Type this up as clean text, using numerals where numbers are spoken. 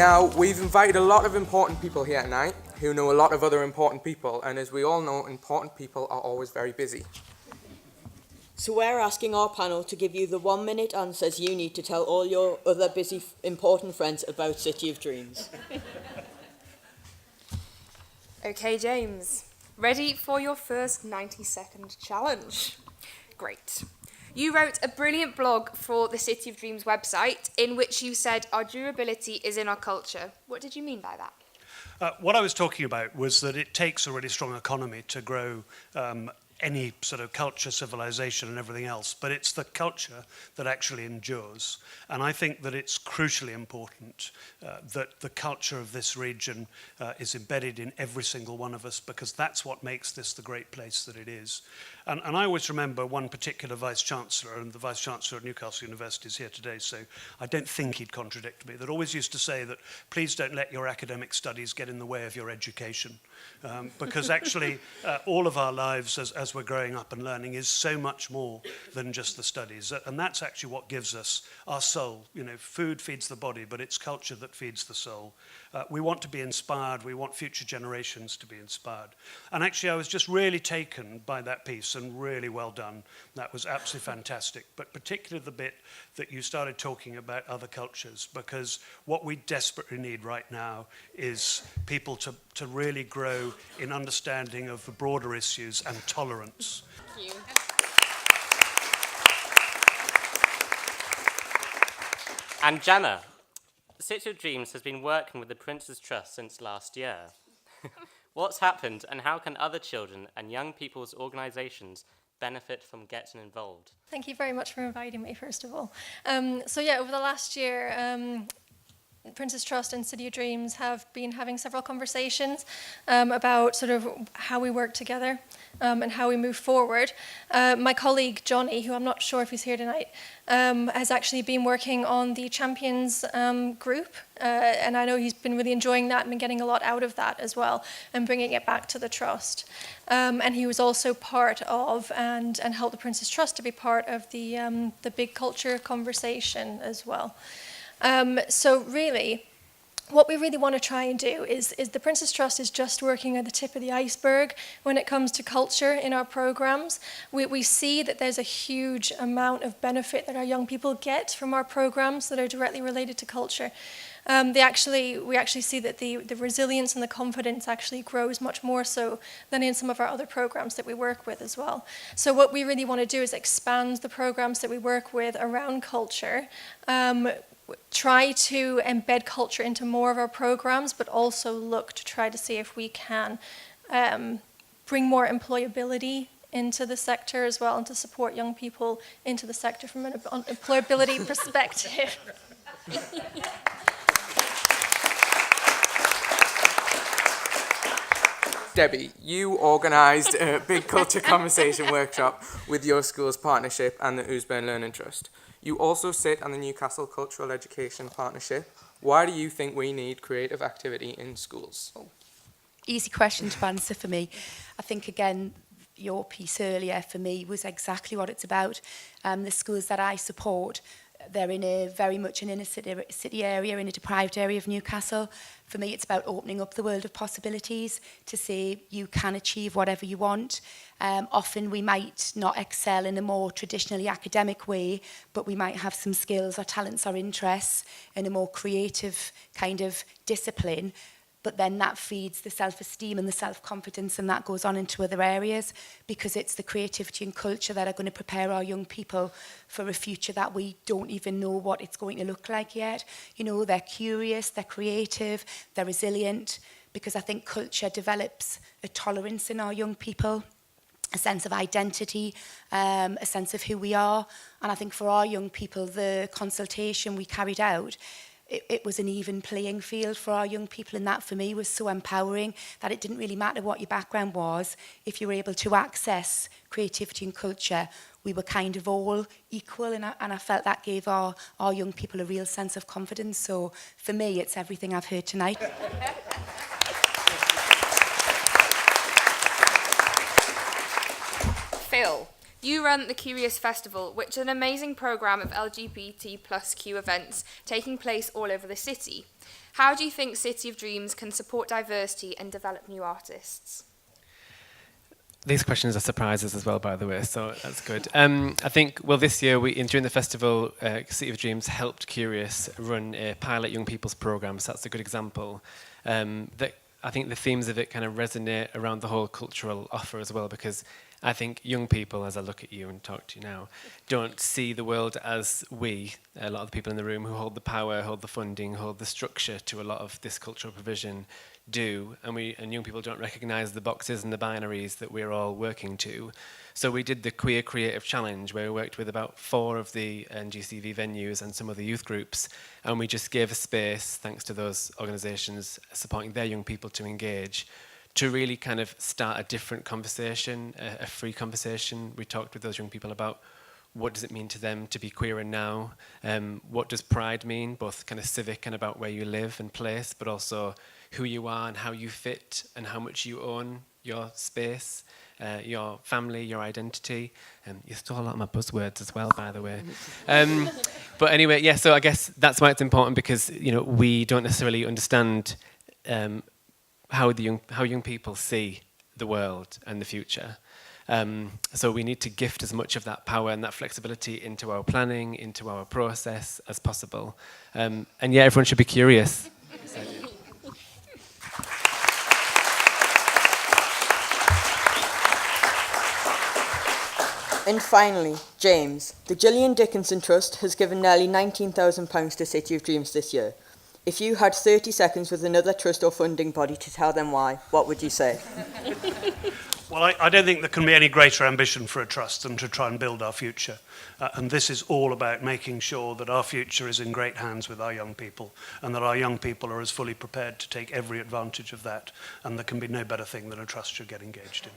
Now, we've invited a lot of important people here tonight who know a lot of other important people, and as we all know, important people are always very busy. So we're asking our panel to give you the 1-minute answers you need to tell all your other busy, important friends about City of Dreams. Okay, James, ready for your first 90-second challenge? Great. You wrote a brilliant blog for the City of Dreams website in which you said our durability is in our culture. What did you mean by that? What I was talking about was that it takes a really strong economy to grow any sort of culture, civilization and everything else, but it's the culture that actually endures. And I think that it's crucially important that the culture of this region is embedded in every single one of us, because that's what makes this the great place that it is. And I always remember one particular Vice-Chancellor, and the Vice-Chancellor at Newcastle University is here today, so I don't think he'd contradict me, that always used to say that please don't let your academic studies get in the way of your education. Because actually all of our lives as we're growing up and learning is so much more than just the studies. And that's actually what gives us our soul. You know, food feeds the body, but it's culture that feeds the soul. We want to be inspired. We want future generations to be inspired. And actually, I was just really taken by that piece, and really well done. That was absolutely fantastic. But particularly the bit that you started talking about other cultures, because what we desperately need right now is people to really grow in understanding of the broader issues and tolerance. Thank you. And Gemma, the City of Dreams has been working with the Prince's Trust since last year. What's happened, and how can other children and young people's organisations benefit from getting involved? Thank you very much for inviting me, first of all. Over the last year, Prince's Trust and City of Dreams have been having several conversations about sort of how we work together and how we move forward. My colleague Johnny, who I'm not sure if he's here tonight, has actually been working on the Champions group, and I know he's been really enjoying that and been getting a lot out of that as well, and bringing it back to the Trust. And he was also part of and helped the Prince's Trust to be part of the big culture conversation as well. So really, what we really want to try and do is the Prince's Trust is just working at the tip of the iceberg when it comes to culture in our programs. We see that there's a huge amount of benefit that our young people get from our programs that are directly related to culture. We actually see that the resilience and the confidence actually grows much more so than in some of our other programs that we work with as well. So what we really want to do is expand the programs that we work with around culture, try to embed culture into more of our programs, but also look to try to see if we can bring more employability into the sector as well, and to support young people into the sector from an employability perspective. Debi, you organised a big culture conversation workshop with your school's partnership and the Ousburn Learning Trust. You also sit on the Newcastle Cultural Education Partnership. Why do you think we need creative activity in schools? Easy question to answer for me. I think, again, your piece earlier for me was exactly what it's about. The schools that I support, they're in very much an inner city area, in a deprived area of Newcastle. For me, it's about opening up the world of possibilities to say you can achieve whatever you want. Often we might not excel in a more traditionally academic way, but we might have some skills or talents or interests in a more creative kind of discipline. But then that feeds the self-esteem and the self-confidence, and that goes on into other areas, because it's the creativity and culture that are going to prepare our young people for a future that we don't even know what it's going to look like yet. You know, they're curious, they're creative, they're resilient, because I think culture develops a tolerance in our young people, a sense of identity, a sense of who we are. And I think for our young people, the consultation we carried out, it was an even playing field for our young people, and that for me was so empowering, that it didn't really matter what your background was. If you were able to access creativity and culture, we were kind of all equal, and I felt that gave our young people a real sense of confidence. So for me, it's everything I've heard tonight. Phil, You run the Curious Festival, which is an amazing programme of LGBT plus Q events taking place all over the city. How do you think City of Dreams can support diversity and develop new artists? These questions are surprises as well, by the way, so that's good. I think, well, this year, during the festival, City of Dreams helped Curious run a pilot young people's programme, so that's a good example. That I think the themes of it kind of resonate around the whole cultural offer as well, because I think young people, as I look at you and talk to you now, don't see the world as we, a lot of the people in the room who hold the power, hold the funding, hold the structure to a lot of this cultural provision do, and young people don't recognise the boxes and the binaries that we're all working to. So we did the Queer Creative Challenge, where we worked with about 4 of the NGCV venues and some of the youth groups, and we just gave a space, thanks to those organisations supporting their young people to engage, to really kind of start a different conversation, a free conversation. We talked with those young people about what does it mean to them to be queer now, what does pride mean, both kind of civic and about where you live and place, but also who you are and how you fit and how much you own your space, your family, your identity. You stole a lot of my buzzwords as well, by the way. But anyway, yeah, so I guess that's why it's important, because, you know, we don't necessarily understand how young people see the world and the future. So we need to gift as much of that power and that flexibility into our planning, into our process as possible. And yeah, everyone should be curious. And finally, James, the Gillian Dickinson Trust has given nearly £19,000 to City of Dreams this year. If you had 30 seconds with another trust or funding body to tell them why, what would you say? Well, I don't think there can be any greater ambition for a trust than to try and build our future. And this is all about making sure that our future is in great hands with our young people, and that our young people are as fully prepared to take every advantage of that. And there can be no better thing than a trust should get engaged in.